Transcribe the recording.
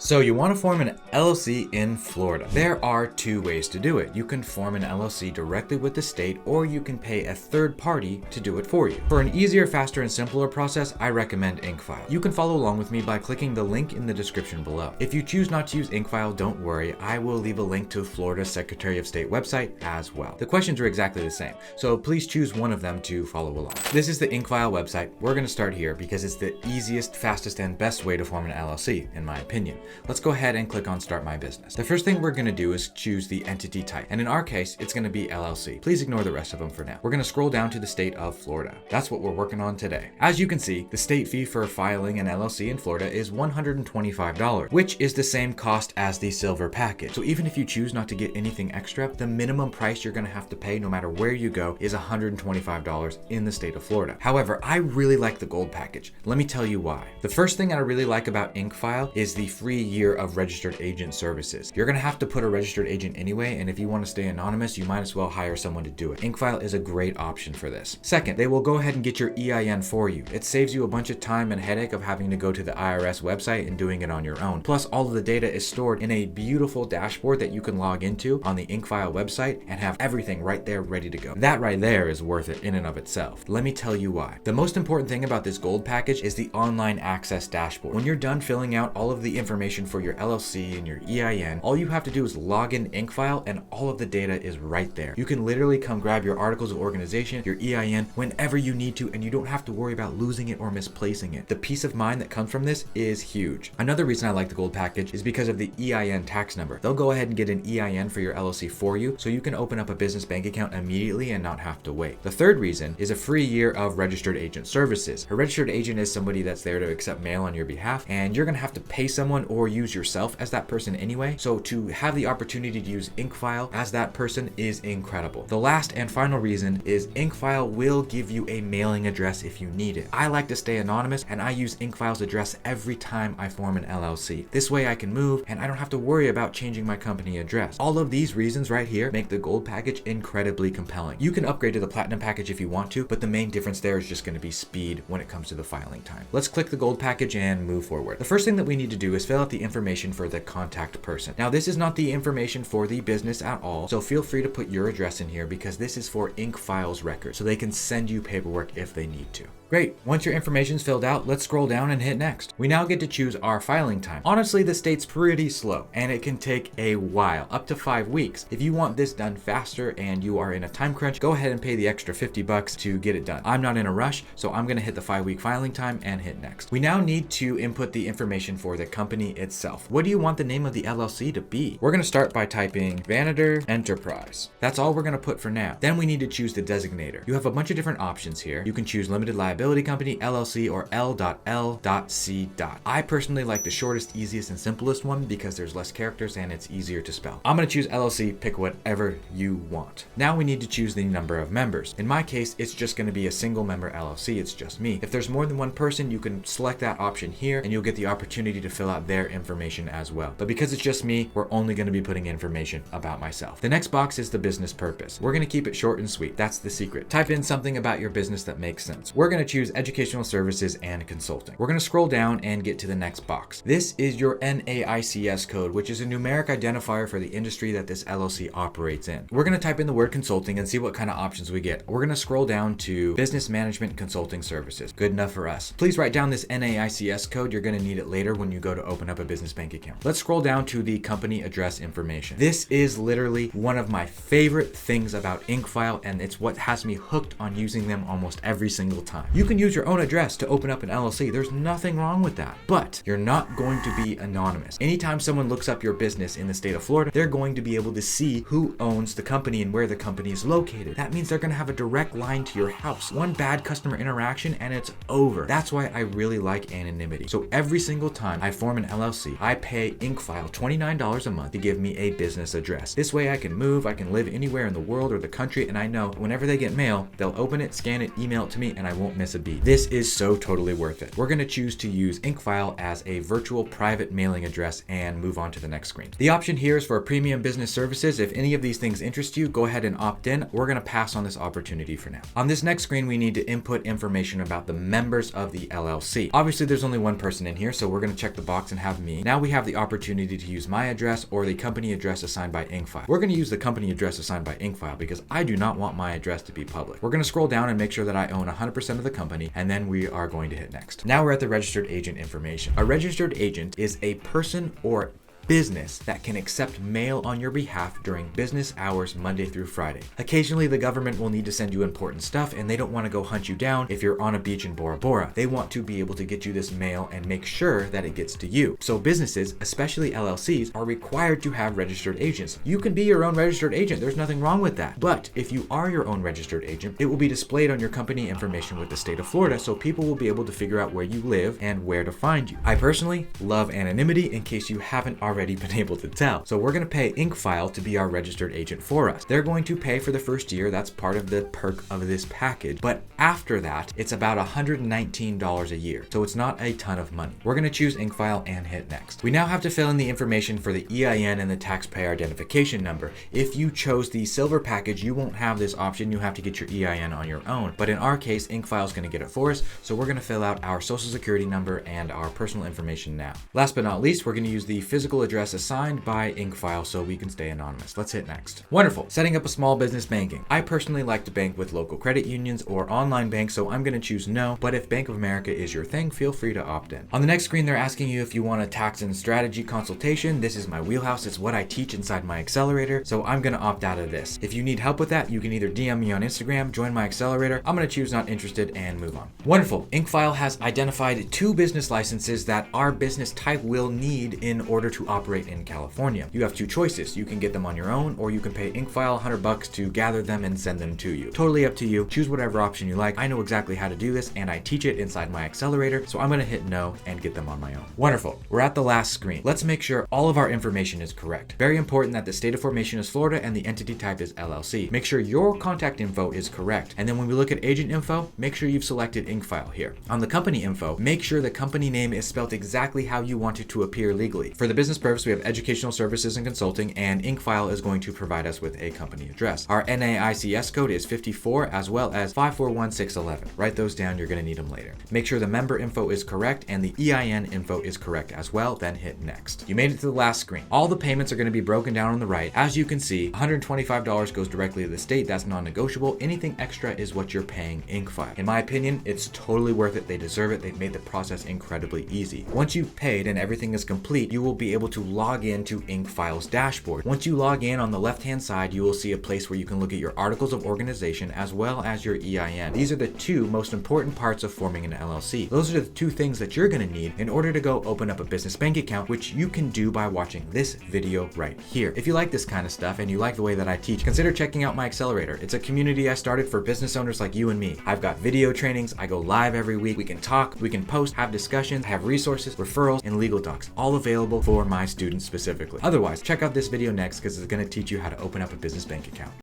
So you want to form an LLC in Florida. There are two ways to do it. You can form an LLC directly with the state, or you can pay a third party to do it for you. For an easier, faster, and simpler process, I recommend InkFile. You can follow along with me by clicking the link in the description below. If you choose not to use InkFile, don't worry. I will leave a link to Florida's Secretary of State website as well. The questions are exactly the same, so please choose one of them to follow along. This is the InkFile website. We're going to start here because it's the easiest, fastest, and best way to form an LLC, in my opinion. Let's go ahead and click on Start My Business. The first thing we're going to do is choose the entity type, and in our case, it's going to be LLC. Please ignore the rest of them for now. We're going to scroll down to the state of Florida. That's what we're working on today. As you can see, the state fee for filing an LLC in Florida is $125, which is the same cost as the silver package. So even if you choose not to get anything extra, the minimum price you're going to have to pay no matter where you go is $125 in the state of Florida. However, I really like the gold package. Let me tell you why. The first thing I really like about InkFile is the free year of registered agent services. You're going to have to put a registered agent anyway, and if you want to stay anonymous, you might as well hire someone to do it. InkFile is a great option for this. Second, they will go ahead and get your EIN for you. It saves you a bunch of time and headache of having to go to the IRS website and doing it on your own. Plus, all of the data is stored in a beautiful dashboard that you can log into on the InkFile website and have everything right there ready to go. That right there is worth it in and of itself. Let me tell you why. The most important thing about this gold package is the online access dashboard. When you're done filling out all of the information for your LLC and your EIN, all you have to do is log in InkFile and all of the data is right there. You can literally come grab your articles of organization, your EIN, whenever you need to, and you don't have to worry about losing it or misplacing it. The peace of mind that comes from this is huge. Another reason I like the gold package is because of the EIN tax number. They'll go ahead and get an EIN for your LLC for you, so you can open up a business bank account immediately and not have to wait. The third reason is a free year of registered agent services. A registered agent is somebody that's there to accept mail on your behalf, and you're gonna have to pay someone or use yourself as that person anyway. So to have the opportunity to use InkFile as that person is incredible. The last and final reason is InkFile will give you a mailing address if you need it. I like to stay anonymous, and I use InkFile's address every time I form an LLC. This way I can move and I don't have to worry about changing my company address. All of these reasons right here make the gold package incredibly compelling. You can upgrade to the platinum package if you want to, but the main difference there is just going to be speed when it comes to the filing time. Let's click the gold package and move forward. The first thing that we need to do is fill out the information for the contact person. Now, this is not the information for the business at all, so feel free to put your address in here because this is for InkFile's record, so they can send you paperwork if they need to. Great. Once your information's filled out, let's scroll down and hit next. We now get to choose our filing time. Honestly, the state's pretty slow and it can take a while, up to 5 weeks. If you want this done faster and you are in a time crunch, go ahead and pay the extra $50 to get it done. I'm not in a rush, so I'm gonna hit the 5-week filing time and hit next. We now need to input the information for the company itself. What do you want the name of the LLC to be? We're gonna start by typing Vanader Enterprise. That's all we're gonna put for now. Then we need to choose the designator. You have a bunch of different options here. You can choose limited liability company, LLC, or L.L.C. I personally like the shortest, easiest, and simplest one because there's less characters and it's easier to spell. I'm gonna choose LLC, pick whatever you want. Now we need to choose the number of members. In my case, it's just gonna be a single member LLC, it's just me. If there's more than one person, you can select that option here and you'll get the opportunity to fill out their information as well. But because it's just me, we're only gonna be putting information about myself. The next box is the business purpose. We're gonna keep it short and sweet. That's the secret. Type in something about your business that makes sense. We're gonna choose educational services and consulting. We're gonna scroll down and get to the next box. This is your NAICS code, which is a numeric identifier for the industry that this LLC operates in. We're gonna type in the word consulting and see what kind of options we get. We're gonna scroll down to business management consulting services. Good enough for us. Please write down this NAICS code. You're gonna need it later when you go to open up a business bank account. Let's scroll down to the company address information. This is literally one of my favorite things about InkFile, and it's what has me hooked on using them almost every single time. You can use your own address to open up an LLC. There's nothing wrong with that, but you're not going to be anonymous. Anytime someone looks up your business in the state of Florida, they're going to be able to see who owns the company and where the company is located. That means they're going to have a direct line to your house. One bad customer interaction and it's over. That's why I really like anonymity. So every single time I form an LLC, I pay InkFile $29 a month to give me a business address. This way I can move, I can live anywhere in the world or the country, and I know whenever they get mail, they'll open it, scan it, email it to me, and I won't miss miss a beat. This is so totally worth it. We're going to choose to use Inkfile as a virtual private mailing address and move on to the next screen. The option here is for premium business services. If any of these things interest you, go ahead and opt in. We're going to pass on this opportunity for now. On this next screen, we need to input information about the members of the LLC. Obviously, there's only one person in here, so we're going to check the box and have me. Now we have the opportunity to use my address or the company address assigned by Inkfile. We're going to use the company address assigned by Inkfile because I do not want my address to be public. We're going to scroll down and make sure that I own 100% of the company, and then we are going to hit next. Now we're at the registered agent information. A registered agent is a person or business that can accept mail on your behalf during business hours Monday through Friday. Occasionally, the government will need to send you important stuff and they don't want to go hunt you down if you're on a beach in Bora Bora. They want to be able to get you this mail and make sure that it gets to you. So businesses, especially LLCs, are required to have registered agents. You can be your own registered agent. There's nothing wrong with that. But if you are your own registered agent, it will be displayed on your company information with the state of Florida, so people will be able to figure out where you live and where to find you. I personally love anonymity in case you haven't already been able to tell. So we're going to pay Inkfile to be our registered agent for us. They're going to pay for the first year. That's part of the perk of this package. But after that, it's about $119 a year. So it's not a ton of money. We're going to choose Inkfile and hit next. We now have to fill in the information for the EIN and the taxpayer identification number. If you chose the silver package, you won't have this option. You have to get your EIN on your own. But in our case, Inkfile is going to get it for us. So we're going to fill out our social security number and our personal information now. Last but not least, we're going to use the physical address assigned by Inkfile so we can stay anonymous. Let's hit next. Wonderful. Setting up a small business banking. I personally like to bank with local credit unions or online banks, so I'm going to choose no, but if Bank of America is your thing, feel free to opt in. On the next screen, they're asking you if you want a tax and strategy consultation. This is my wheelhouse. It's what I teach inside my Accelerator, so I'm going to opt out of this. If you need help with that, you can either DM me on Instagram, join my Accelerator. I'm going to choose not interested and move on. Wonderful. Inkfile has identified 2 business licenses that our business type will need in order to operate in California. You have 2 choices. You can get them on your own, or you can pay Inkfile $100 to gather them and send them to you. Totally up to you. Choose whatever option you like. I know exactly how to do this and I teach it inside my Accelerator, so I'm going to hit no and get them on my own. Wonderful. We're at the last screen. Let's make sure all of our information is correct. Very important that the state of formation is Florida and the entity type is LLC. Make sure your contact info is correct. And then when we look at agent info, make sure you've selected Inkfile here. On the company info, make sure the company name is spelled exactly how you want it to appear legally. For the business purpose, we have educational services and consulting, and Inkfile is going to provide us with a company address. Our NAICS code is 54 as well as 541611. Write those down. You're going to need them later. Make sure the member info is correct and the EIN info is correct as well, then hit next. You made it to the last screen. All the payments are going to be broken down on the right. As you can see, $125 goes directly to the state. That's non-negotiable. Anything extra is what you're paying Inkfile. In my opinion, it's totally worth it. They deserve it. They've made the process incredibly easy. Once you've paid and everything is complete, you will be able to log into Inkfile's dashboard. Once you log in, on the left-hand side, you will see a place where you can look at your articles of organization as well as your EIN. These are the 2 most important parts of forming an LLC. Those are the 2 things that you're going to need in order to go open up a business bank account, which you can do by watching this video right here. If you like this kind of stuff and you like the way that I teach, consider checking out my Accelerator. It's a community I started for business owners like you and me. I've got video trainings. I go live every week. We can talk, we can post, have discussions, have resources, referrals, and legal docs, all available for my students specifically. Otherwise, check out this video next because it's going to teach you how to open up a business bank account.